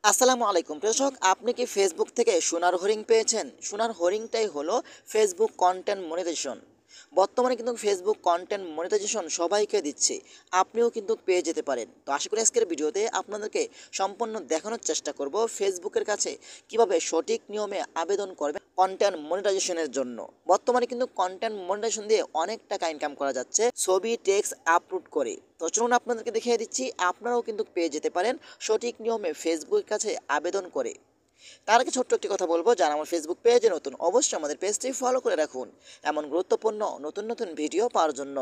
আসসালামু আলাইকুম দর্শক, আপনি কি ফেসবুক থেকে সোনার হরিং পেয়েছেন? সোনার হরিংটাই হলো ফেসবুক কন্টেন্ট মনিটাইজেশন। বর্তমানে কিন্তু ফেসবুক কন্টেন্ট মনিটাইজেশন সবাইকে দিচ্ছে, আপনিও কিন্তু পেয়ে যেতে পারেন। তো আশা করি আজকের ভিডিওতে আপনাদেরকে সম্পূর্ণ দেখানোর চেষ্টা করব ফেসবুকের কাছে কিভাবে সঠিক নিয়মে আবেদন করবেন কন্টেন্ট মনিটাইজেশনের জন্য। বর্তমানে কিন্তু কন্টেন্ট মনিটাইজেশন দিয়ে অনেক টাকা ইনকাম করা যাচ্ছে ছবি টেক্সট আপলোড করে। তো চলুন আপনাদেরকে দেখিয়ে দিচ্ছি, আপনারাও কিন্তু পেয়ে যেতে পারেন সঠিক নিয়মে ফেসবুকের কাছে আবেদন করে। তার আগে ছোট্ট একটি কথা বলবো, যারা আমার ফেসবুক পেজে নতুন অবশ্যই আমাদের পেজটি ফলো করে রাখুন এমন গুরুত্বপূর্ণ নতুন নতুন ভিডিও পাওয়ার জন্য।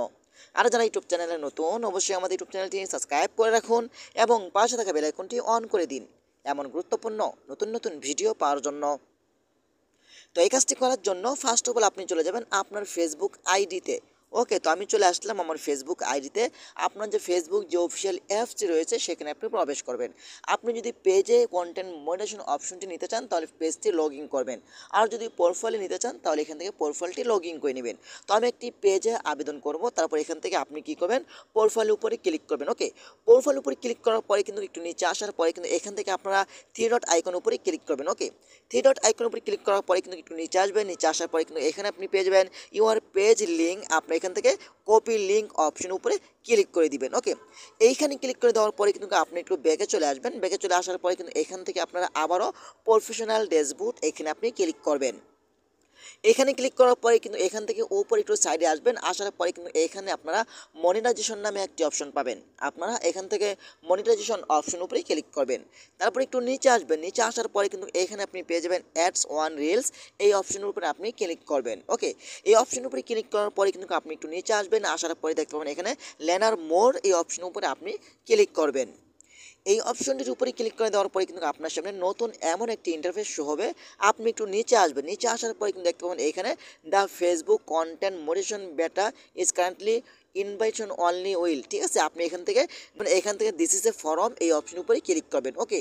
আর যারা ইউটিউব চ্যানেলে নতুন অবশ্যই আমাদের ইউটিউব চ্যানেলটি সাবস্ক্রাইব করে রাখুন এবং পাশে থাকা বেল আইকনটি অন করে দিন এমন গুরুত্বপূর্ণ নতুন নতুন ভিডিও পাওয়ার জন্য। তো এই কাজটি করার জন্য ফার্স্ট অফ অল আপনি চলে যাবেন আপনার ফেসবুক আইডিতে। ওকে, তো আমি চলে আসলাম আমার ফেসবুক আইডিতে। আপনার যে ফেসবুক যে অফিসিয়াল অ্যাপসটি রয়েছে সেখানে আপনি প্রবেশ করবেন। আপনি যদি পেজে কন্টেন্ট মনিটাইজেশন অপশনটি নিতে চান তাহলে পেজটি লগ ইন করবেন, আর যদি প্রোফাইলে নিতে চান তাহলে এখান থেকে প্রোফাইলটি লগ ইন করে নেবেন। তো আমি একটি পেজে আবেদন করব, তারপর এখান থেকে আপনি কি করবেন, প্রোফাইলের উপরে ক্লিক করবেন। ওকে, প্রোফাইলের উপরে ক্লিক করার পরে কিন্তু একটু নিচে আসার পরে কিন্তু এখান থেকে আপনারা থ্রি ডট আইকন উপরে ক্লিক করবেন। ওকে, থ্রি ডট আইকনের উপরে ক্লিক করার পরে কিন্তু একটু নিচে আসবেন, নিচে আসার পরে কিন্তু এখানে আপনি পেয়ে যাবেন ইউর পেজ লিঙ্ক। আপনি এখান থেকে কপি লিঙ্ক অপশন উপরে ক্লিক করে দিবেন। ওকে, এইখানে ক্লিক করে দেওয়ার পরে কিন্তু আপনি একটু ব্যাকে চলে আসবেন। ব্যাকে চলে আসার পরে কিন্তু এখান থেকে আপনারা আবারও প্রফেশনাল ড্যাশবোর্ড এখানে আপনি ক্লিক করবেন। এখানে ক্লিক করার পরে কিন্তু এখান থেকে উপরে একটু সাইডে আসবেন, আসার পরে কিন্তু এখানে আপনারা মনিটাইজেশন নামে একটি অপশন পাবেন। আপনারা এখান থেকে মনিটাইজেশন অপশন উপরে ক্লিক করবেন। তারপর একটু নিচে আসবেন, নিচে আসার পরে কিন্তু এখানে আপনি পেয়ে যাবেন অ্যাডস ওয়ান রিলস, এই অপশনের উপরে আপনি ক্লিক করবেন। ওকে, এই অপশনের উপরে ক্লিক করার পরে কিন্তু আপনি একটু নিচে আসবেন, আসার পরে দেখতে পাবেন এখানে লেনার মোর, এই অপশনের উপরে আপনি ক্লিক করবেন। এই অপশনটির উপরে ক্লিক করে দেওয়ার পরে কিন্তু আপনার সামনে নতুন এমন একটি ইন্টারফেস শো হবে। আপনি একটু নিচে আসবেন, নিচে আসার পরে কিন্তু দেখতে পাবেন এখানে the Facebook content monetisation beta is currently invitation only will. ঠিক আছে, আপনি এখান থেকে দিস ইজ এ ফরম, এই অপশন উপরে ক্লিক করবেন। ওকে,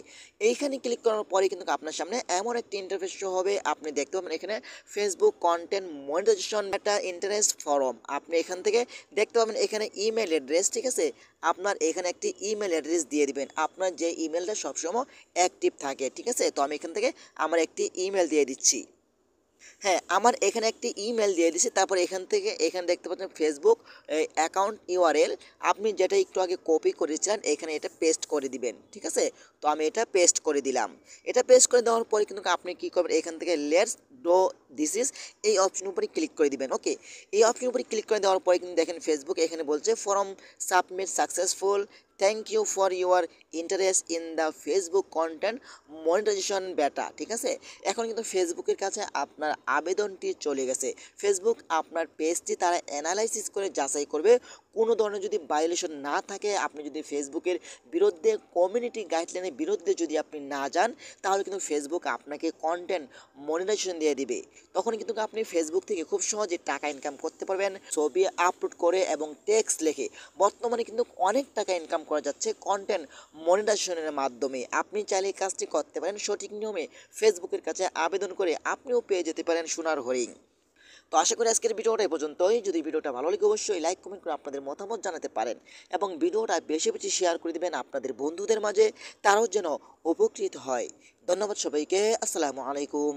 এইখানে ক্লিক করার পরে কিন্তু আপনার সামনে এমন একটি ইন্টারফেস শো হবে। আপনি দেখতে পাবেন এখানে Facebook content monetisation beta interest form. আপনি এখান থেকে দেখতে পাবেন এখানে ইমেল অ্যাড্রেস। ঠিক আছে, আপনার এখানে একটি ইমেল অ্যাড্রেস দিয়ে দিবেন, আপনার যে ইমেলটা সবসময় অ্যাক্টিভ থাকে। ঠিক আছে, তো আমি এখান থেকে আমার একটি ইমেল দিয়ে দিচ্ছি। হ্যাঁ, আমার এখানে একটি ইমেল দিয়ে দিচ্ছি। তারপর এখানে দেখতে পাচ্ছেন ফেসবুক অ্যাকাউন্ট ইউআরএল, আপনি যেটা একটু আগে কপি করেছিলেন এখানে এটা পেস্ট করে দিবেন। ঠিক আছে, তো আমি এটা পেস্ট করে দিলাম। এটা পেস্ট করে দেওয়ার পরে কিন্তু আপনি কী করবেন, এখান থেকে লেটস ডো দিস ইজ, এই অপশন উপরে ক্লিক করে দিবেন। ওকে, এই অপশন উপরে ক্লিক করে দেওয়ার পরে কিন্তু দেখেন ফেসবুক এখানে বলছে form submit successful, thank you for your interest in the Facebook content monetisation beta. ঠিক আছে, এখন কিন্তু ফেসবুকের কাছে আপনার আবেদনটি চলে গেছে। ফেসবুক আপনার পেজটি তারা অ্যানালাইসিস করে যাচাই করবে, কোনো ধরনের যদি ভায়োলেশন না থাকে, আপনি যদি ফেসবুকের বিরুদ্ধে কমিউনিটি গাইডলাইনের বিরুদ্ধে যদি আপনি না যান, তাহলে কিন্তু ফেসবুক আপনাকে কন্টেন্ট মনিটাইজেশন দিয়ে দিবে। তখন কিন্তু আপনি ফেসবুক থেকে খুব সহজে টাকা ইনকাম করতে পারবেন ছবি আপলোড করে এবং টেক্সট লিখে। বর্তমানে কিন্তু অনেক টাকা ইনকাম করা যাচ্ছে কন্টেন্ট মনিটাইজেশনের মাধ্যমে। আপনি চাইলে এই কাজটি করতে পারেন সঠিক নিয়মে ফেসবুকের কাছে আবেদন করে আপনিও পেয়ে যেতে পারেন সোনার হরিং। তো আশা করি আজকের ভিডিওটা এই পর্যন্তই। যদি ভিডিওটা ভালো লাগে অবশ্যই লাইক কমেন্ট করে আপনাদের মতামত জানাতে পারেন এবং ভিডিওটা বেশি বেশি শেয়ার করে দেবেন আপনাদের বন্ধুদের মাঝে, তারাও যেন উপকৃত হয়। ধন্যবাদ সবাইকে, আসসালামু আলাইকুম।